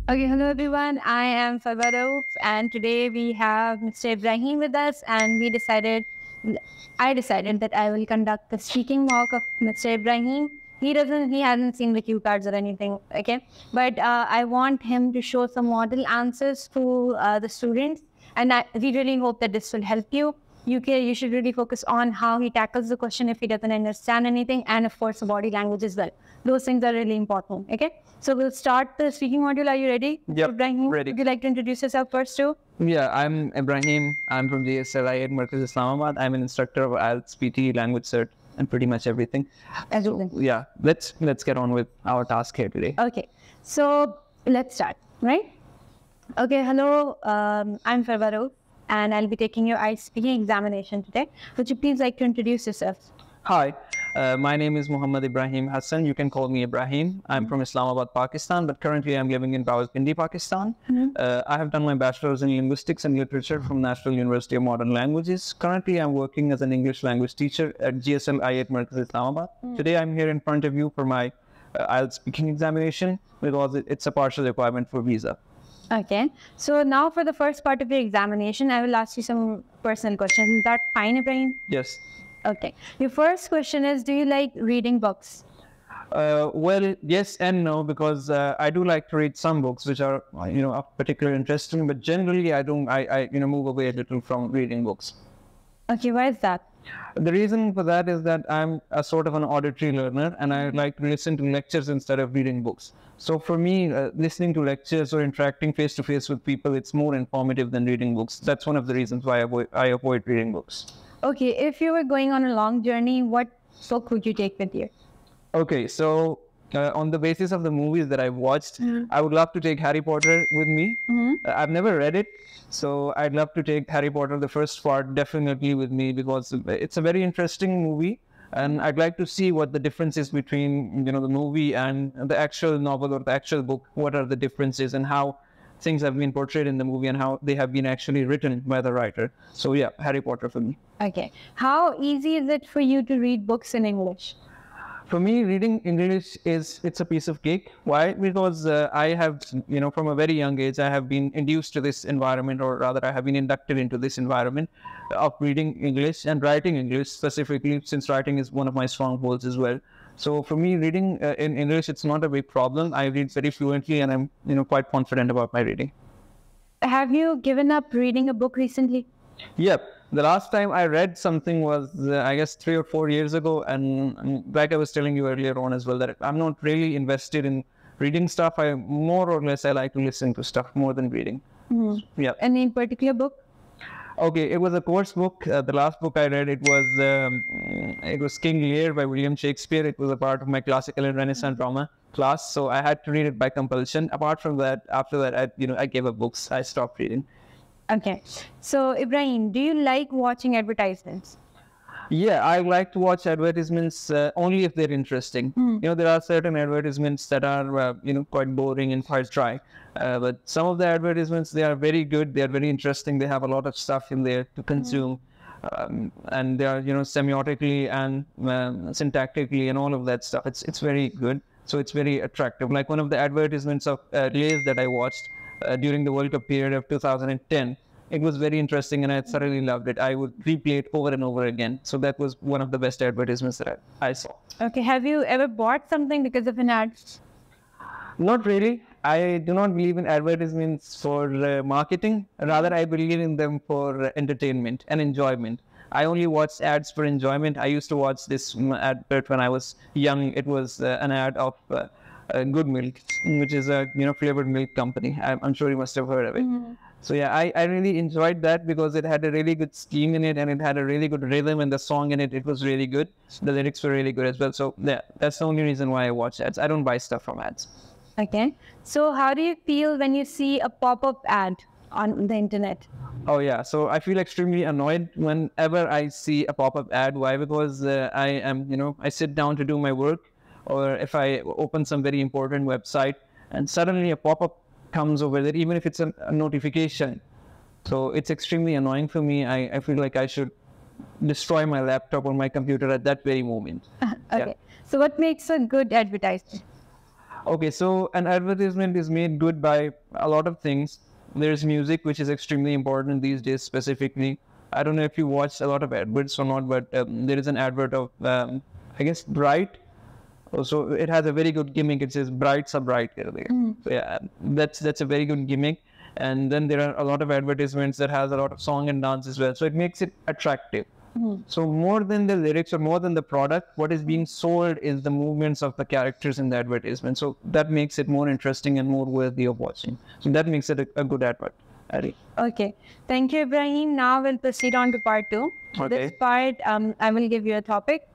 Okay, hello everyone. I am Farwa and today we have Mr. Ibrahim with us, and I decided that I will conduct the speaking mock of Mr. Ibrahim. He hasn't seen the cue cards or anything, okay? But I want him to show some model answers to the students, and we really hope that this will help you. You should really focus on how he tackles the question if he doesn't understand anything, and of course the body language as well. Those things are really important. Okay, so we'll start the speaking module. Are you ready? Yep, Ibrahim, ready. would you like to introduce yourself first too? Yeah, I'm Ibrahim. I'm from GSL IELTS Islamabad. I'm an instructor of IELTS PT, language cert, and pretty much everything. Everything. So, yeah, let's get on with our task here today. Okay, so let's start. Right? Okay. Hello. I'm Farwa and I'll be taking your IELTS speaking examination today. Would you please like to introduce yourself? Hi, my name is Muhammad Ibrahim Hassan. You can call me Ibrahim. I'm from Islamabad, Pakistan, but currently I'm living in Rawalpindi, Pakistan. I have done my bachelor's in linguistics and literature from National University of Modern Languages. Currently, I'm working as an English language teacher at GSL IELTS Islamabad. Today, I'm here in front of you for my IELTS speaking examination because it's a partial requirement for visa. Okay, so now for the first part of your examination, I will ask you some personal questions. Is that fine, Ibrahim? Yes. Okay. Your first question is, do you like reading books? Well, yes and no, because I do like to read some books which are, of particular interest to me, but generally I don't, I move away a little from reading books. Okay, why is that? The reason for that is that I'm a sort of an auditory learner and I like to listen to lectures instead of reading books. So for me, listening to lectures or interacting face to face with people, it's more informative than reading books. That's one of the reasons why I avoid reading books. Okay, if you were going on a long journey, what book would you take with you? Okay, so on the basis of the movies that I've watched, I would love to take Harry Potter with me. I've never read it, so I'd love to take Harry Potter, the first part, definitely with me because it's a very interesting movie. And I'd like to see what the difference is between, the movie and the actual novel or the actual book. What are the differences and how things have been portrayed in the movie and how they have been actually written by the writer. So yeah, Harry Potter for me. Okay. How easy is it for you to read books in English? For me, reading English it's a piece of cake. Why? Because I have, from a very young age, I have been induced to this environment, or rather I have been inducted into this environment of reading English and writing English specifically, since writing is one of my strongholds as well. So for me, reading in English, it's not a big problem. I read very fluently and I'm, quite confident about my reading. Have you given up reading a book recently? Yep. The last time I read something was, I guess, 3 or 4 years ago. And like I was telling you earlier on as well, that I'm not really invested in reading stuff. I more or less, I like to listen to stuff more than reading. Yeah. Any particular book? Okay, it was a course book. The last book I read, it was King Lear by William Shakespeare. It was a part of my classical and Renaissance drama class, so I had to read it by compulsion. Apart from that, after that, I gave up books. I stopped reading. Okay. So, Ibrahim, do you like watching advertisements? Yeah, I like to watch advertisements only if they're interesting. There are certain advertisements that are, quite boring and quite dry. But some of the advertisements, they are very good. They are very interesting. They have a lot of stuff in there to consume. And they are, semiotically and syntactically and all of that stuff. It's very good. So it's very attractive. Like one of the advertisements of Lay's that I watched during the World Cup period of 2010. It was very interesting and I thoroughly loved it. I would replay it over and over again. So that was one of the best advertisements that I saw. Okay. Have you ever bought something because of an ad? Not really. I do not believe in advertisements for marketing. Rather, I believe in them for entertainment and enjoyment. I only watch ads for enjoyment. I used to watch this advert when I was young. It was an ad of Good Milk, which is a flavored milk company. I'm sure you must have heard of it. So yeah, I really enjoyed that because it had a really good scheme in it and it had a really good rhythm, and the song in it was really good. The lyrics were really good as well. So yeah, that's the only reason why I watch ads. I don't buy stuff from ads. Okay. So how do you feel when you see a pop-up ad on the internet? Oh yeah, so I feel extremely annoyed whenever I see a pop-up ad. Why? Because I sit down to do my work, or if I open some very important website and suddenly a pop-up comes over there, even if it's a notification. So it's extremely annoying for me. I feel like I should destroy my laptop or my computer at that very moment. Okay. Yeah. So what makes a good advertisement? Okay, so an advertisement is made good by a lot of things. There's music, which is extremely important these days specifically. I don't know if you watch a lot of adverts or not, but there is an advert of, I guess, Bright. Also, it has a very good gimmick. It says "Brights are bright." So yeah, that's a very good gimmick. And then there are a lot of advertisements that has a lot of song and dance as well. So it makes it attractive. So more than the lyrics or more than the product, what is being sold is the movements of the characters in the advertisement. So that makes it more interesting and more worthy of watching. So that makes it a good advert. Okay. Thank you, Ibrahim. Now we'll proceed on to part 2. Okay. This part, I will give you a topic.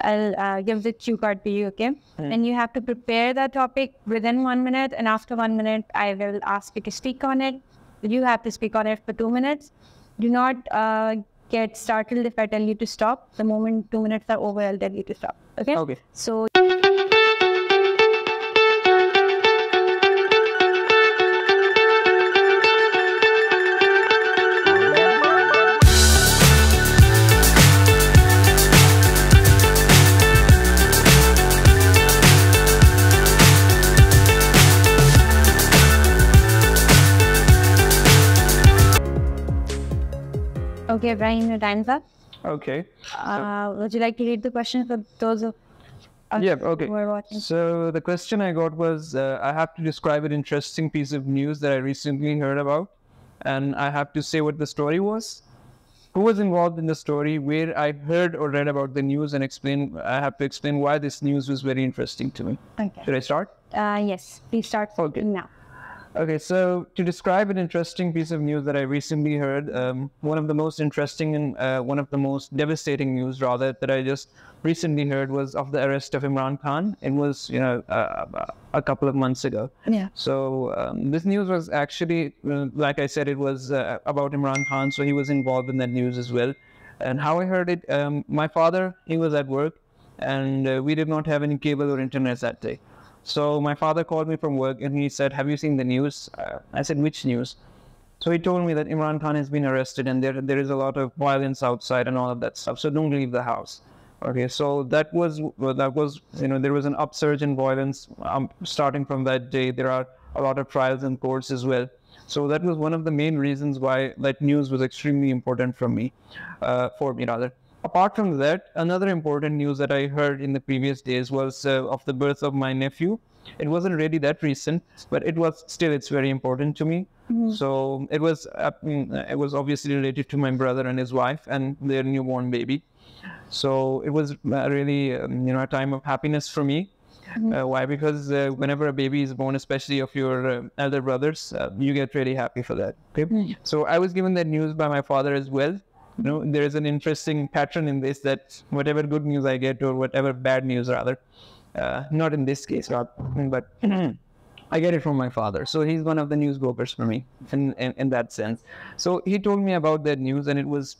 I'll give the cue card to you, okay? And you have to prepare that topic within 1 minute. And after 1 minute, I will ask you to speak on it. You have to speak on it for 2 minutes. Do not get startled if I tell you to stop. The moment 2 minutes are over, I'll tell you to stop. Okay? Okay. So... Okay, Ibrahim, your time's up. Okay. Would you like to read the question for those of us Okay. who are watching? So the question I got was, I have to describe an interesting piece of news that I recently heard about, and I have to say what the story was, who was involved in the story, where I heard or read about the news, and I have to explain why this news was very interesting to me. Okay. Should I start? Yes, please start now. Okay, so to describe an interesting piece of news that I recently heard, one of the most interesting and one of the most devastating news, rather, that I just recently heard was of the arrest of Imran Khan. It was, a couple of months ago. Yeah. So this news was actually, like I said, it was about Imran Khan, so he was involved in that news as well. And how I heard it, my father, he was at work, and we did not have any cable or internet that day. So my father called me from work and he said, "Have you seen the news?" I said, "Which news?" So he told me that Imran Khan has been arrested and there is a lot of violence outside and all of that stuff. So don't leave the house. Okay, so that was there was an upsurge in violence starting from that day. There are a lot of trials and courts as well. So that was one of the main reasons why that news was extremely important for me rather. Apart from that, another important news that I heard in the previous days was of the birth of my nephew. It wasn't really that recent, but it's very important to me. So it was obviously related to my brother and his wife and their newborn baby. So it was really, a time of happiness for me. Why? Because whenever a baby is born, especially of your elder brothers, you get really happy for that. Okay? So I was given that news by my father as well. There is an interesting pattern in this, that whatever good news I get or whatever bad news rather, not in this case, but I get it from my father. So he's one of the news brokers for me in that sense. So he told me about that news, and it was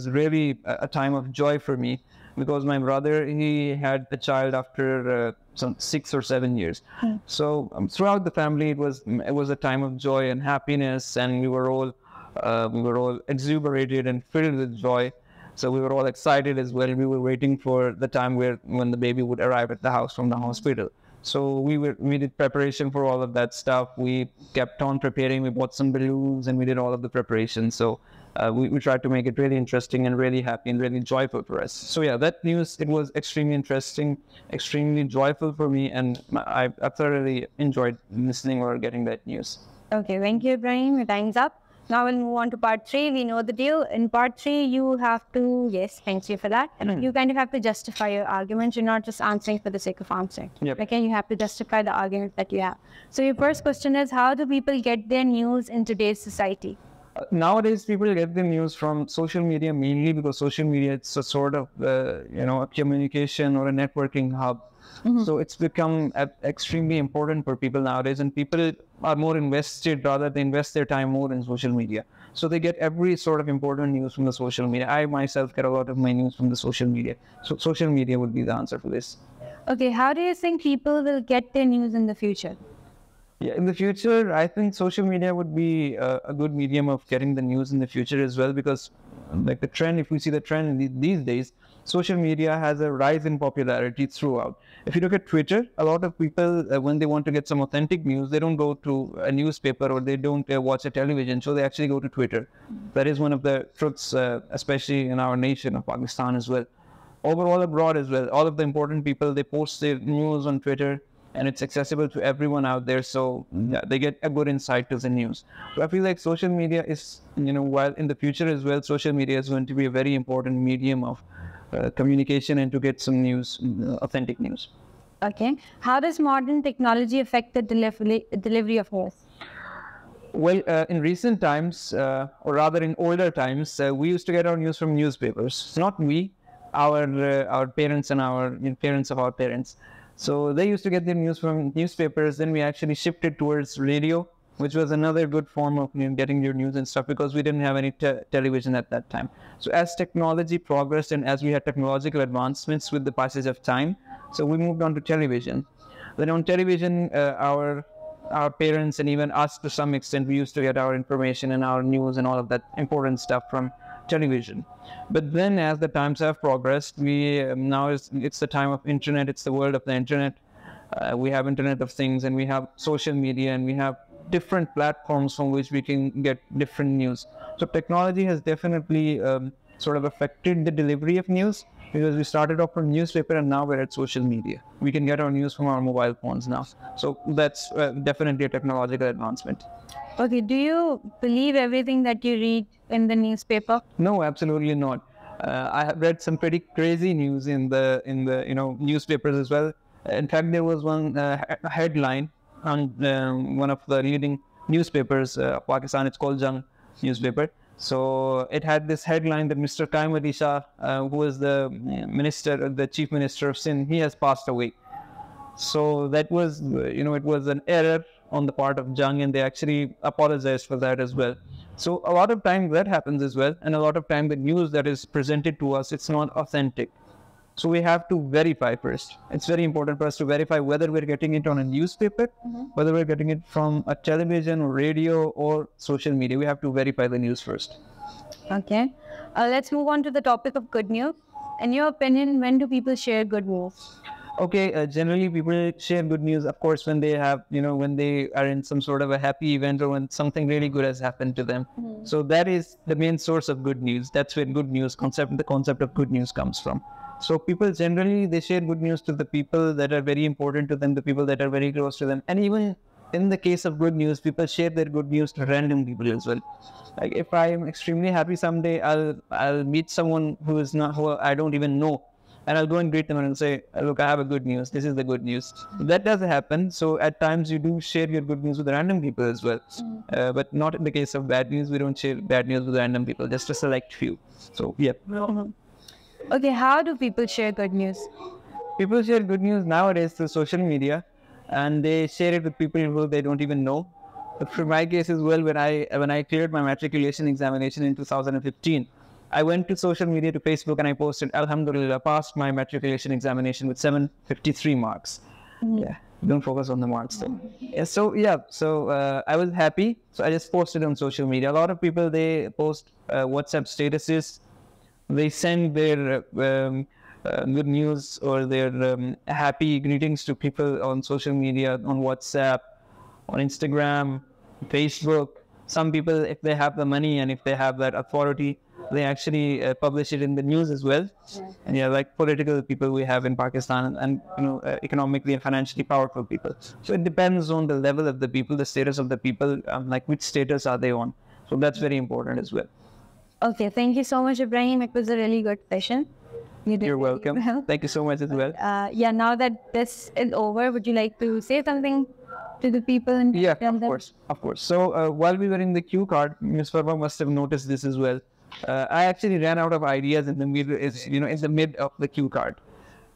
really a time of joy for me, because my brother, he had a child after some 6 or 7 years. So throughout the family, it was a time of joy and happiness, and we were all exuberated and filled with joy. So we were all excited as well. We were waiting for the time when the baby would arrive at the house from the hospital. So we did preparation for all of that stuff. We kept on preparing. We bought some balloons and we did all of the preparation. So we tried to make it really interesting and really happy and really joyful for us. So yeah, that news, it was extremely interesting, extremely joyful for me, and I thoroughly enjoyed listening or getting that news. Okay, thank you, Ibrahim. Your time's up. Now we'll move on to part 3. We know the deal. In part 3, you have to, yes, thank you for that. You kind of have to justify your argument. You're not just answering for the sake of answering. Yep. Okay, you have to justify the argument that you have. So your first question is, how do people get their news in today's society? Nowadays, people get the news from social media mainly, because social media, it's a sort of, a communication or a networking hub. So it's become extremely important for people nowadays, and people are more invested, rather they invest their time more in social media. So they get every sort of important news from the social media. I myself get a lot of my news from the social media. So social media would be the answer for this. Okay, how do you think people will get their news in the future? Yeah, in the future, I think social media would be a good medium of getting the news in the future as well, because like the trend, if we see the trend these days, social media has a rise in popularity throughout. If you look at Twitter, a lot of people, when they want to get some authentic news, they don't go to a newspaper or they don't watch a television, so they actually go to Twitter. That is one of the truths, especially in our nation of Pakistan as well. Overall, abroad as well, all of the important people, they post their news on Twitter, and it's accessible to everyone out there, so yeah, they get a good insight to the news. So I feel like social media is, while in the future as well, social media is going to be a very important medium of communication and to get some news, authentic news. Okay. How does modern technology affect the delivery of news? Well, in recent times, or rather in older times, we used to get our news from newspapers. Not we, our parents and our parents of our parents. So they used to get their news from newspapers. Then we actually shifted towards radio, which was another good form of getting your news and stuff, because we didn't have any television at that time. So as technology progressed and as we had technological advancements with the passage of time, so we moved on to television. Then on television, our parents and even us to some extent, we used to get our information and our news and all of that important stuff from television. But then as the times have progressed, now it's the time of internet, it's the world of the internet. We have Internet of Things, and we have social media, and we have different platforms from which we can get different news. So technology has definitely sort of affected the delivery of news, because we started off from newspaper and now we're at social media. We can get our news from our mobile phones now. So that's definitely a technological advancement. Okay, do you believe everything that you read in the newspaper? No, absolutely not. I have read some pretty crazy news in the newspapers as well. In fact, there was one headline on one of the leading newspapers of Pakistan. It's called Jung newspaper. So it had this headline that Mr. Qaim Shah, who was the chief minister of Sindh, he has passed away. So that was, it was an error on the part of Jung, and they actually apologized for that as well. So a lot of time that happens as well, and a lot of time the news that is presented to us, it's not authentic. So we have to verify first. It's very important for us to verify whether we're getting it on a newspaper, whether we're getting it from a television or radio or social media. We have to verify the news first. Okay. Let's move on to the topic of good news. In your opinion, when do people share good news? Okay, generally people share good news, of course, when they have, when they are in some sort of a happy event or when something really good has happened to them. So that is the main source of good news. That's where the concept of good news comes from. So people generally, they share good news to the people that are very important to them, the people that are very close to them. And even in the case of good news, people share their good news to random people as well. Like if I am extremely happy someday, I'll meet someone who I don't even know. And I'll go and greet them and say, look, I have a good news. This is the good news. That does happen. So at times you do share your good news with random people as well. But not in the case of bad news. We don't share bad news with random people, just a select few. So, yeah. Okay, how do people share good news? People share good news nowadays through social media, and they share it with people who they don't even know. But for my case as well, when I cleared my matriculation examination in 2015, I went to social media, to Facebook, and I posted, Alhamdulillah, passed my matriculation examination with 753 marks. Yeah, don't focus on the marks though. So I was happy. So I just posted on social media. A lot of people, they post WhatsApp statuses. They send their good news or their happy greetings to people on social media, on WhatsApp, on Instagram, Facebook. Some people, if they have the money and if they have that authority, they actually publish it in the news as well. And like political people we have in Pakistan, and economically and financially powerful people. So it depends on the level of the people, the status of the people, like which status are they on. So that's very important as well. Okay, thank you so much, Ibrahim. It was a really good session. You're welcome. Well. Thank you so much as well. Now that this is over, would you like to say something to the people? Yeah, of course. So while we were in the cue card, Ms. Farma must have noticed this as well. I actually ran out of ideas in the mid of the cue card.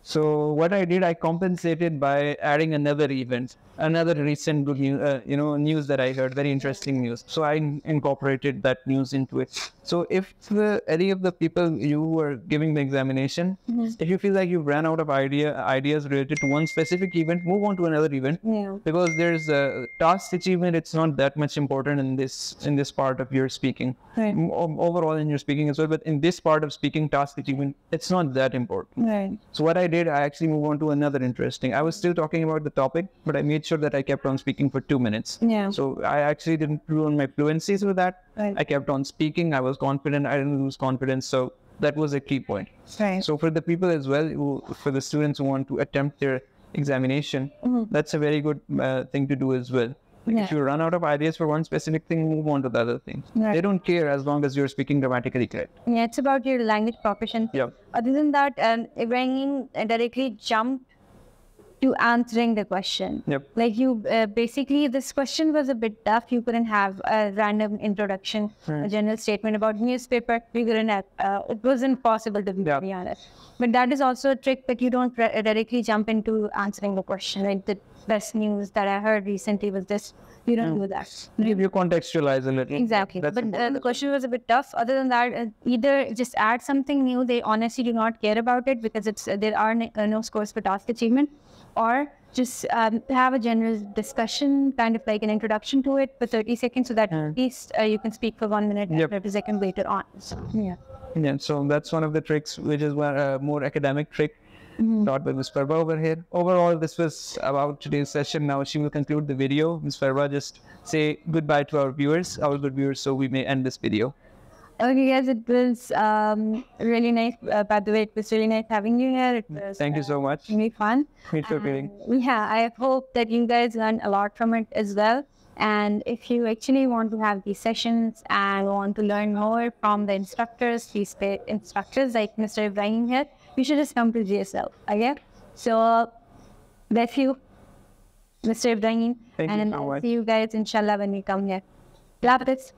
So what I did, I compensated by adding another event, another recent good news that I heard, very interesting news. So I incorporated that news into it. So if any of the people you were giving the examination, if you feel like you ran out of ideas related to one specific event, move on to another event. Yeah. Because there's a task achievement, it's not that much important in this part of your speaking. Right. Overall in your speaking as well, but in this part of speaking, task achievement, it's not that important. Right. So what I did, I actually moved on to another interesting. I was still talking about the topic, but I made sure that I kept on speaking for 2 minutes. Yeah. So I actually didn't ruin my fluencies with that. Right. I kept on speaking. I was confident. I didn't lose confidence. So that was a key point. Right. So for the people as well, for the students who want to attempt their examination, that's a very good thing to do as well. Like Yeah. if you run out of ideas for one specific thing, move on to the other thing. Right. They don't care as long as you're speaking grammatically correct. Yeah, it's about your language proficiency. Yep. Other than that, Ibrahim directly jumped to answering the question. Yep. Like you, basically, this question was a bit tough. You couldn't have a random introduction, a general statement about newspaper. You couldn't have. It wasn't possible to be very honest. But that is also a trick that you don't directly jump into answering the question. Like the best news that I heard recently was this. You don't do that. Give you contextualize a little. Exactly. That's But important. the question was a bit tough. Other than that, either just add something new. They honestly do not care about it because there are no scores for task achievement, or just have a general discussion, kind of like an introduction to it for 30 seconds, so that at least you can speak for 1 minute and 30 seconds later on. So, yeah. Yeah, so that's one of the tricks, which is one more academic trick taught by Ms. Parva over here. Overall, this was about today's session. Now she will conclude the video. Ms. Parva, just say goodbye to our good viewers, so we may end this video. Okay, guys, it was really nice. By the way, it was really nice having you here. It was, Thank you so much. really fun. Meet your feeling. Yeah, I hope that you guys learned a lot from it as well. And if you actually want to have these sessions and want to learn more from the instructors, these instructors like Mr. Ibrahim here, you should just come to GSL. Okay? So, bless you, Mr. Ibrahim. Thank you and so I'll much. see you guys, inshallah, when we come here. Allah Hafiz.